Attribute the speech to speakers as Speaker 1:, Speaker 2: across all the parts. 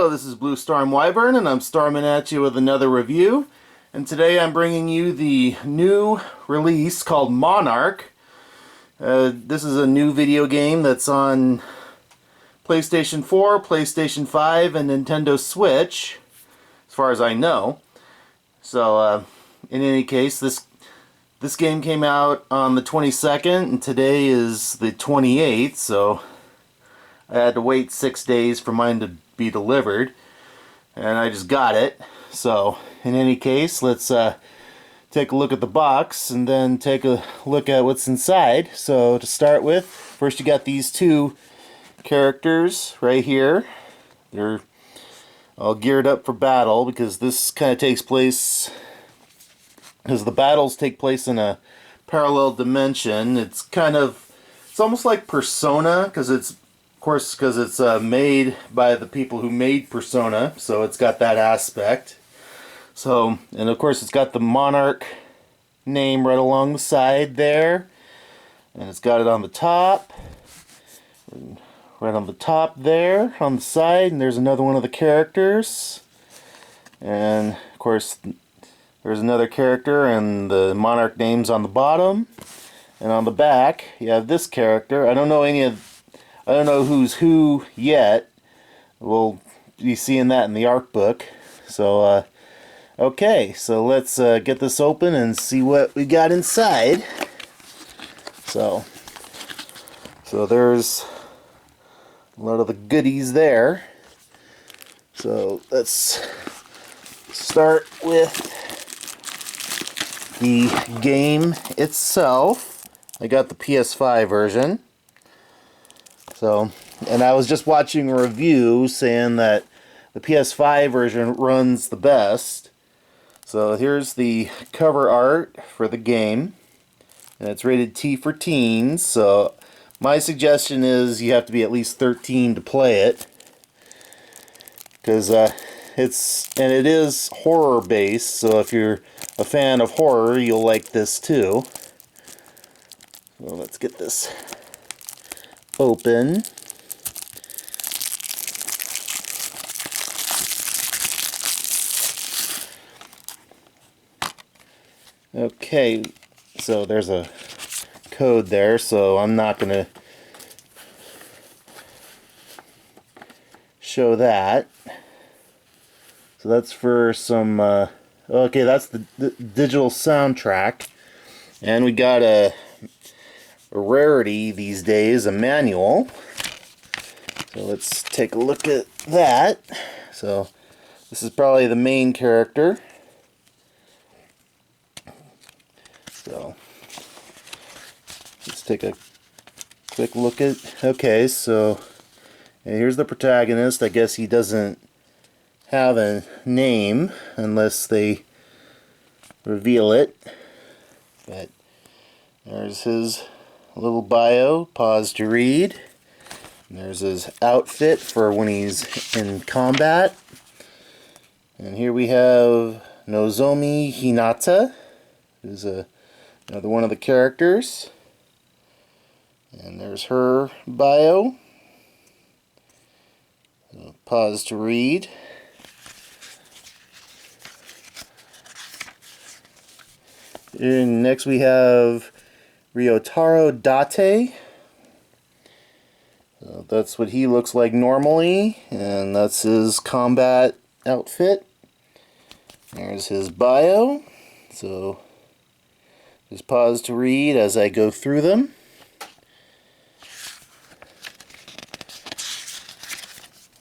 Speaker 1: Hello, this is Blue Storm Wyvern, and I'm storming at you with another review. And today I'm bringing you the new release called Monark. This is a new video game that's on PlayStation 4, PlayStation 5, and Nintendo Switch, as far as I know. So, in any case, this game came out on the 22nd, and today is the 28th, so I had to wait 6 days for mine to be delivered, and I just got it. So, in any case, let's take a look at the box and then take a look at what's inside. So, to start with, first you got these two characters right here. They're all geared up for battle because this kind of takes place, because the battles take place in a parallel dimension. It's almost like Persona, because it's made by the people who made Persona, so it's got that aspect. So, and of course it's got the Monark name right along the side there, and it's got it on the top, right on the top there, on the side, and there's another one of the characters, and of course there's another character, and the Monark name's on the bottom, and on the back you have this character. I don't know who's who yet. We'll be seeing that in the art book. So, okay, so let's get this open and see what we got inside. So there's a lot of the goodies there. So let's start with the game itself. I got the PS5 version. So, and I was just watching a review saying that the PS5 version runs the best. So here's the cover art for the game, and it's rated T for teens. So my suggestion is you have to be at least 13 to play it, because it is horror based. So if you're a fan of horror, you'll like this too. So let's get this open. Okay, so there's a code there, so I'm not going to show that. So that's for some, okay, that's the digital soundtrack. And we got a rarity these days, a manual. So let's take a look at that. So this is probably the main character. So let's take a quick look at, okay, so here's the protagonist. I guess he doesn't have a name unless they reveal it, but there's his little bio, pause to read. And there's his outfit for when he's in combat. And here we have Nozomi Hinata, who's another one of the characters. And there's her bio. So pause to read. And next we have Ryotaro Date. So that's what he looks like normally, and that's his combat outfit. There's his bio. So just pause to read as I go through them.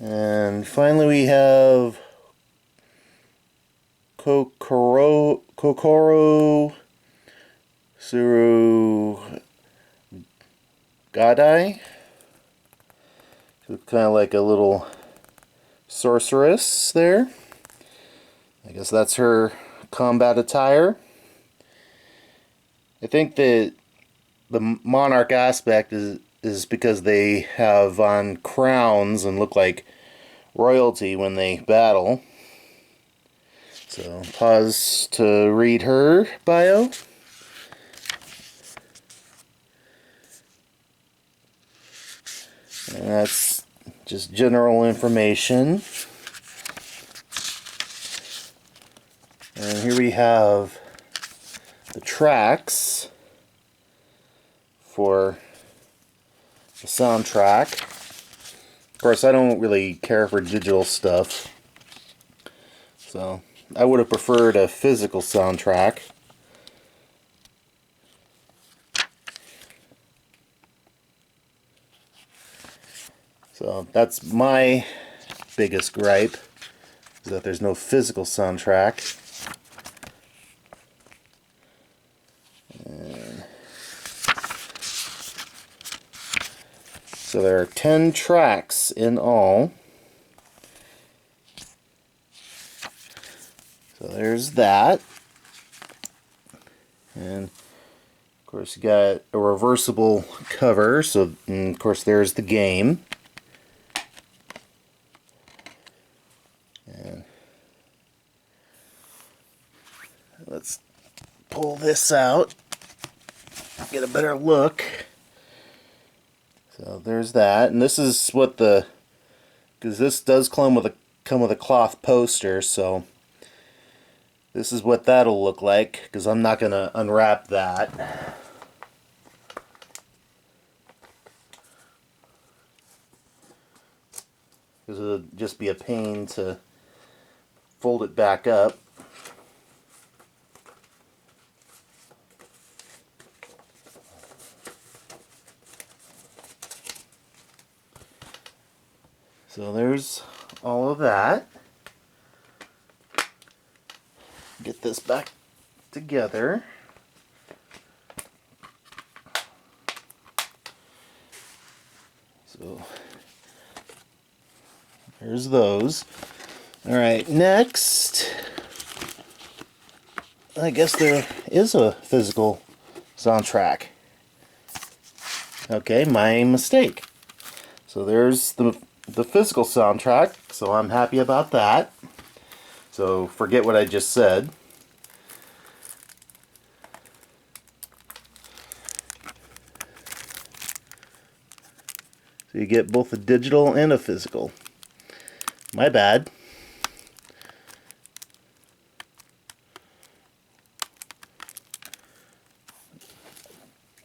Speaker 1: And finally we have Kokoro Gadai. So kind of like a little sorceress there. I guess that's her combat attire. I think that the Monarch aspect is because they have on crowns and look like royalty when they battle. So pause to read her bio. And that's just general information. here we have the tracks for the soundtrack. Of course, I don't really care for digital stuff, so I would have preferred a physical soundtrack. So that's my biggest gripe, is that there's no physical soundtrack. And so there are 10 tracks in all. So there's that. And of course you got a reversible cover, so and of course there's the game. And let's pull this out, get a better look. So there's that, and this is what the, because this does come with a cloth poster, so this is what that'll look like, because I'm not going to unwrap that. Because it'll just be a pain to fold it back up. So there's all of that. Get this back together. So there's those. Alright, next, I guess there is a physical soundtrack. Okay, my mistake. So there's the physical soundtrack, so I'm happy about that. So forget what I just said. So you get both a digital and a physical. My bad.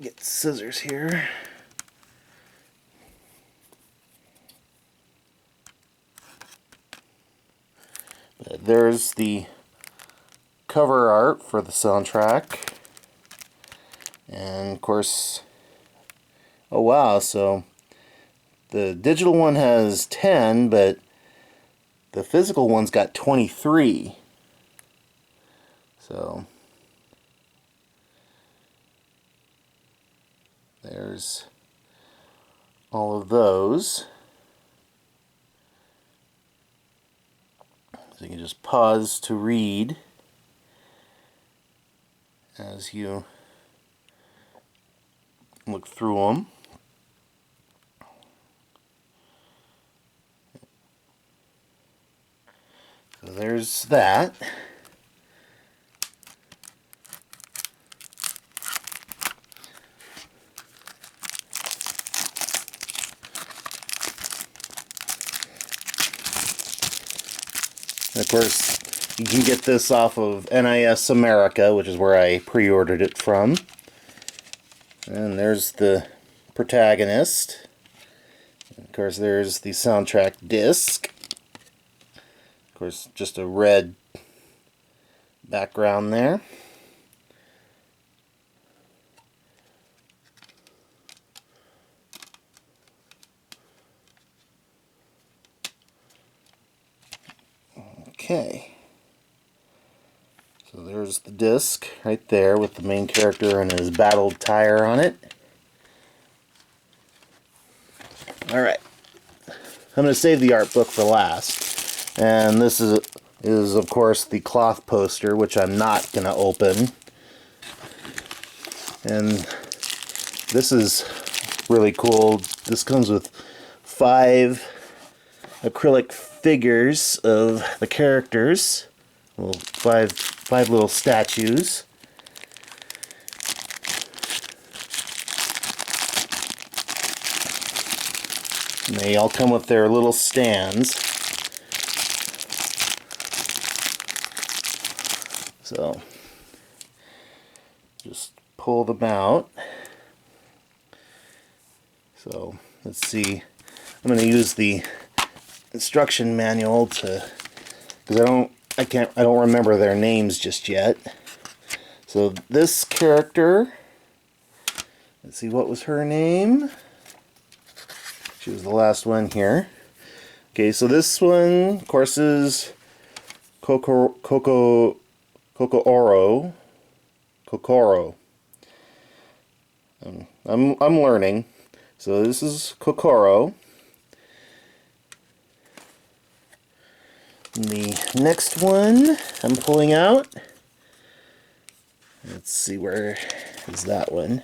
Speaker 1: Get scissors here. There's the cover art for the soundtrack, and of course, oh wow, so the digital one has 10, but the physical one's got 23. So there's all of those. So you can just pause to read as you look through them. So there's that. And of course, you can get this off of NIS America, which is where I pre-ordered it from. And there's the protagonist. And of course, there's the soundtrack disc. Of course, just a red background there. Okay, so there's the disc right there with the main character and his battled tire on it. Alright, I'm going to save the art book for last. And this is of course the cloth poster, which I'm not going to open. And this is really cool. This comes with 5 acrylic figures of the characters. Well, five little statues. And they all come with their little stands. So just pull them out. So let's see. I'm going to use the instruction manual because I don't remember their names just yet. So this character, let's see, what was her name? She was the last one here. Okay, so this one, of course, is Kokoro. I'm learning. So this is Kokoro. And the next one I'm pulling out. Let's see, where is that one?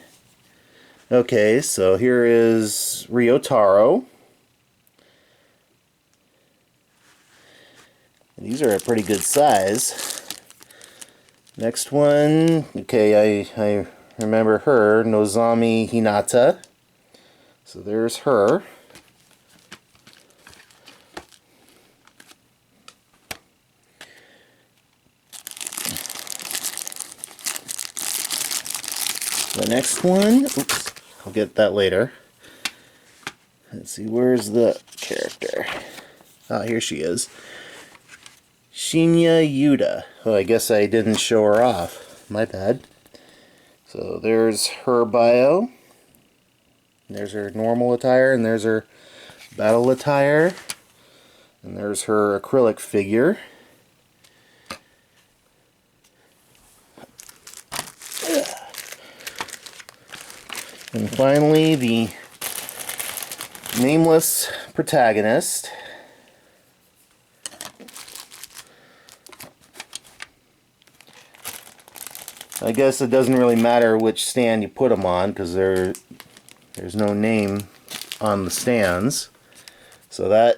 Speaker 1: Okay, so here is Ryotaro. These are a pretty good size. Next one, okay, I remember her, Nozomi Hinata. So there's her. The next one, oops, I'll get that later. Let's see, where's the character? Ah, here she is. Shinya Yuda. Oh, I guess I didn't show her off. My bad. So there's her bio. There's her normal attire, and there's her battle attire. And there's her acrylic figure. And finally, the nameless protagonist. I guess it doesn't really matter which stand you put them on because there's no name on the stands. So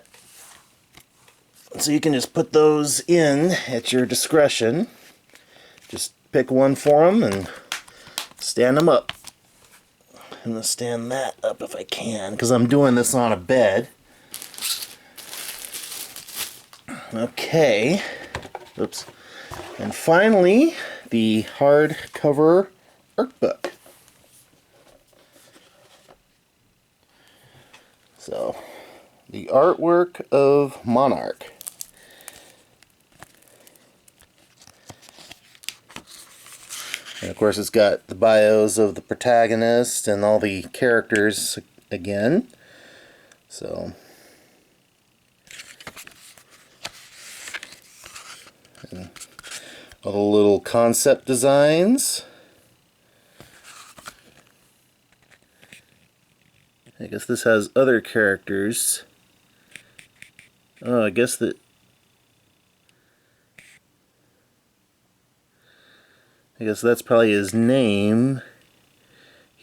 Speaker 1: you can just put those in at your discretion. Just pick one for them and stand them up. I'm going to stand that up if I can, because I'm doing this on a bed. Okay. Oops. And finally, the hardcover art book. So, the artwork of Monark. And of course it's got the bios of the protagonist and all the characters again. So and all the little concept designs. I guess this has other characters. Oh, I guess that's probably his name,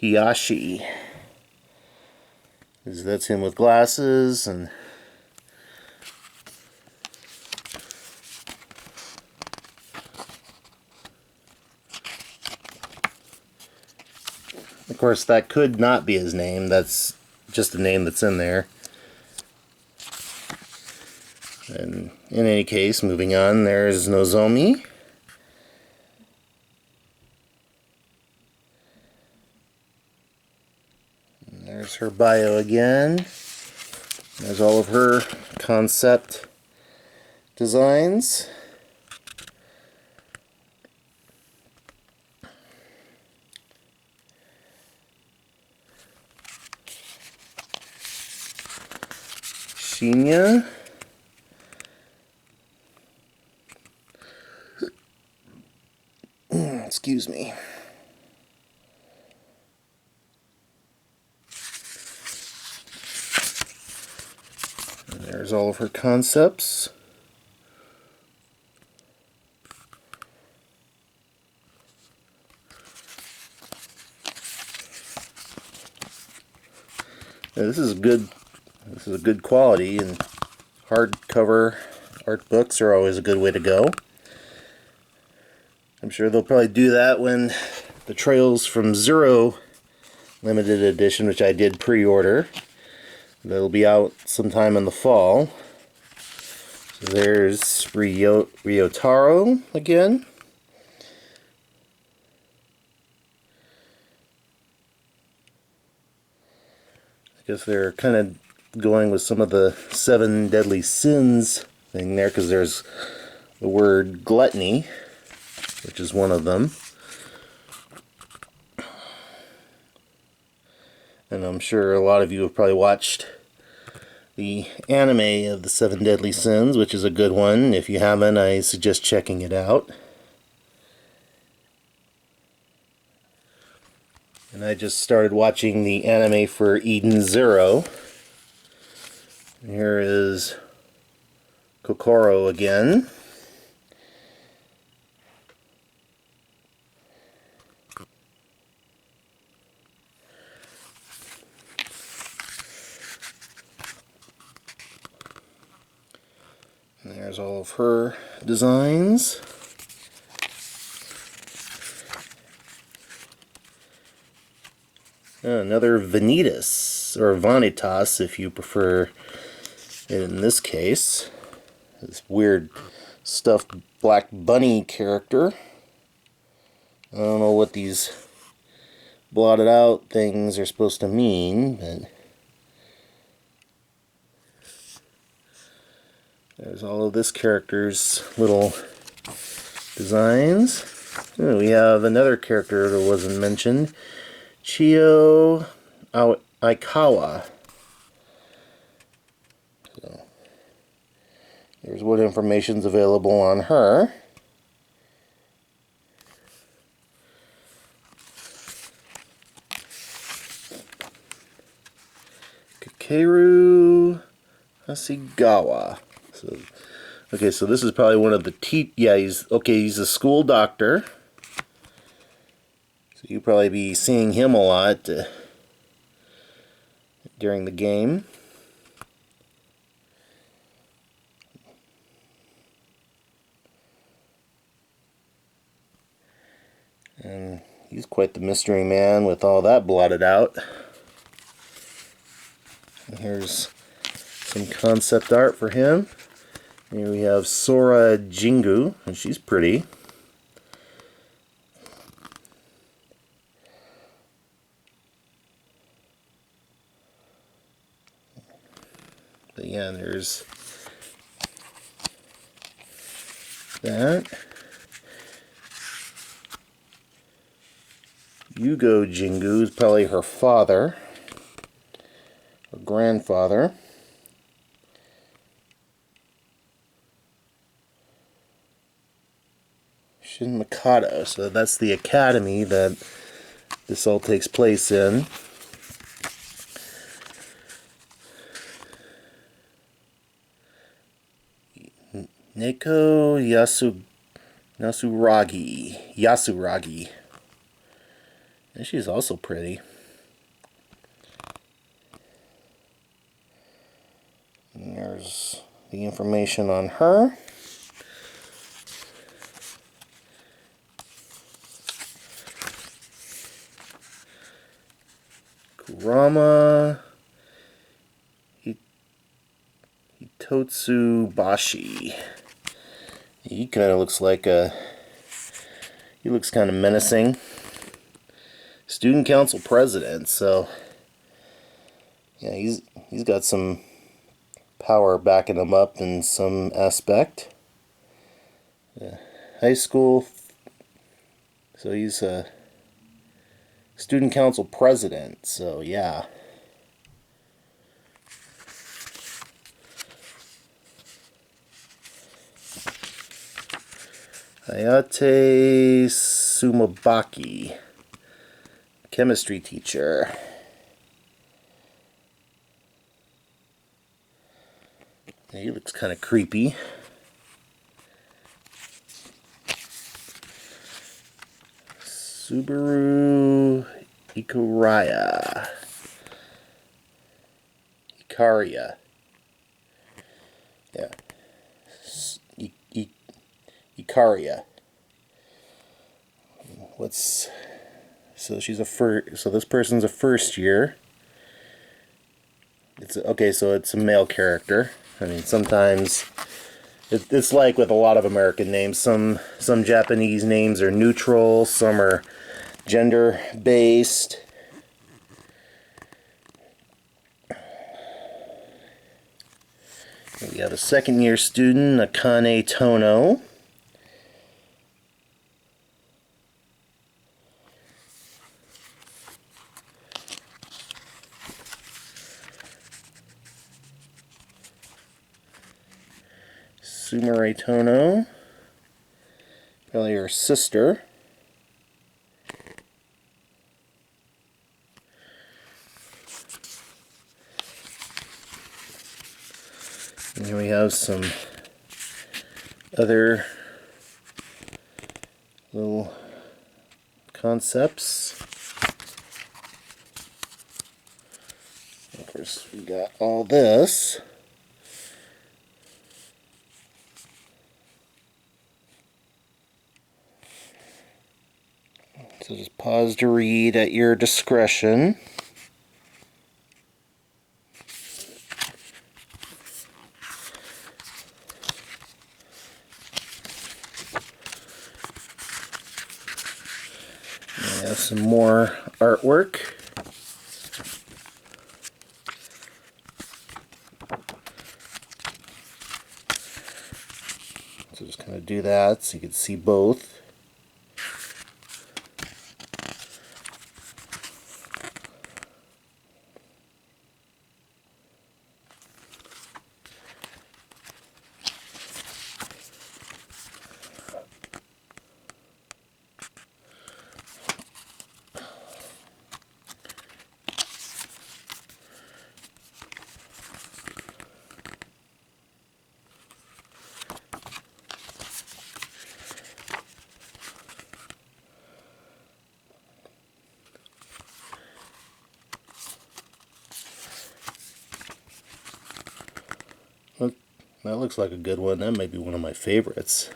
Speaker 1: Hiyashi. That's him with glasses, and of course that could not be his name. That's just the name that's in there. And in any case, moving on, there's Nozomi. There's her bio again. There's all of her concept designs. Shinya. Excuse me. There's all of her concepts. Now, this is a good quality, and hardcover art books are always a good way to go. I'm sure they'll probably do that when the Trails from Zero limited edition, which I did pre-order, that'll be out sometime in the fall. So there's Ryotaro again. guess they're kind of going with some of the 7 deadly sins thing there, because there's the word gluttony, which is one of them. And I'm sure a lot of you have probably watched the anime of the 7 Deadly Sins, which is a good one. If you haven't, I suggest checking it out. And I just started watching the anime for Eden Zero. Here is Kokoro again. And there's all of her designs. Another Vanitas, or Vanitas if you prefer it in this case. This weird stuffed black bunny character. I don't know what these blotted out things are supposed to mean, but there's all of this character's little designs. Oh, we have another character that wasn't mentioned. Chio Aikawa. So, here's what information's available on her. Kakeru Hasegawa. So, okay, so this is probably one of the he's a school doctor. So you'll probably be seeing him a lot during the game. And he's quite the mystery man with all that blotted out. And here's some concept art for him. Here we have Sora Jingu, and she's pretty. But yeah, there's that. Yugo Jingu is probably her father, or grandfather. Shin Mikado, so that's the academy that this all takes place in. Neko Yasuragi. And she's also pretty. And there's the information on her. Kurama Hitotsubashi. He kind of looks like he looks kind of menacing. Student council president, so yeah, he's got some power backing him up in some aspect. High school, so he's a student council president, so yeah. Hayate Sumabaki, chemistry teacher. He looks kind of creepy. Subaru Ikaria. Yeah. Ikaria. So she's so this person's a first year. So it's a male character. I mean, sometimes it's like with a lot of American names. Some Japanese names are neutral, some are gender based. We have a second-year student, Akane Tono. Sumire Tono, probably her sister. And here we have some other little concepts. Of course, we got all this. So just pause to read at your discretion. We have some more artwork. So just kind of do that so you can see both. That looks like a good one. That might be one of my favorites.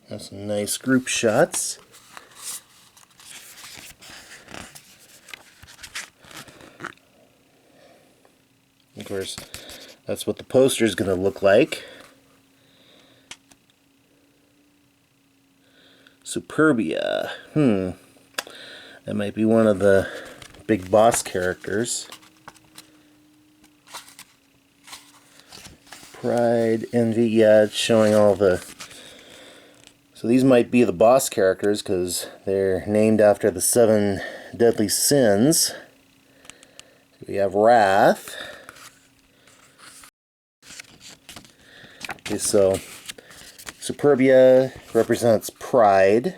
Speaker 1: That's some nice group shots. Of course, that's what the poster is going to look like. Superbia. That might be one of the big boss characters. Pride, Envy, yeah, it's showing all the... So these might be the boss characters because they're named after the 7 deadly sins. We have Wrath. Okay, so Superbia represents pride.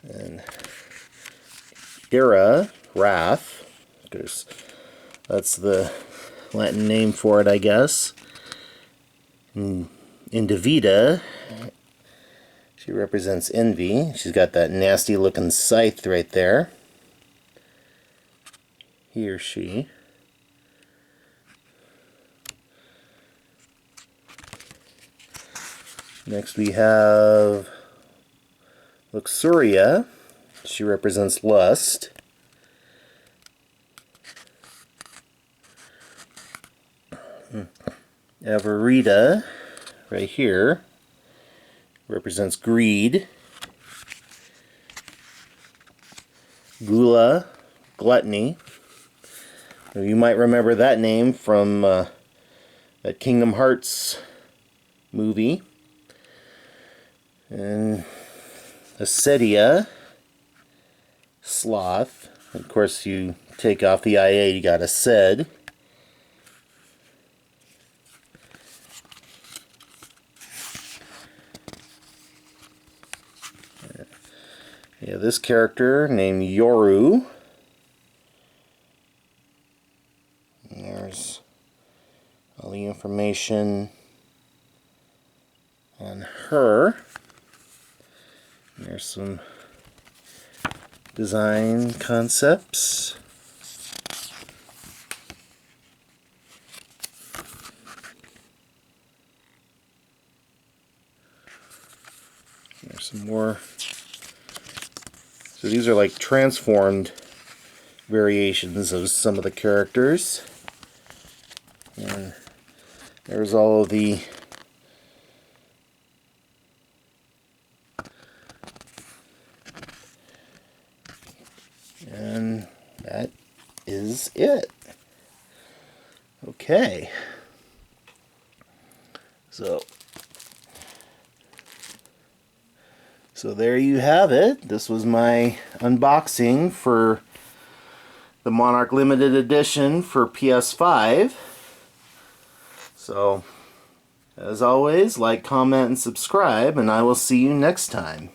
Speaker 1: And Ira, wrath, because that's the Latin name for it, I guess. Individa, she represents envy. She's got that nasty looking scythe right there. He or she. Next we have Luxuria. She represents lust. Avarita, right here, represents greed. Gula, gluttony. You might remember that name from that Kingdom Hearts movie. And Acedia, sloth. Of course, you take off the IA, you got Aced. Yeah, this character named Yoru. And there's all the information on her. There's some design concepts. There's some more. So these are like transformed variations of some of the characters. And there's all of the And that is it. Okay. So there you have it. This was my unboxing for the Monark Limited Edition for PS5. So, as always, like, comment, and subscribe, and I will see you next time.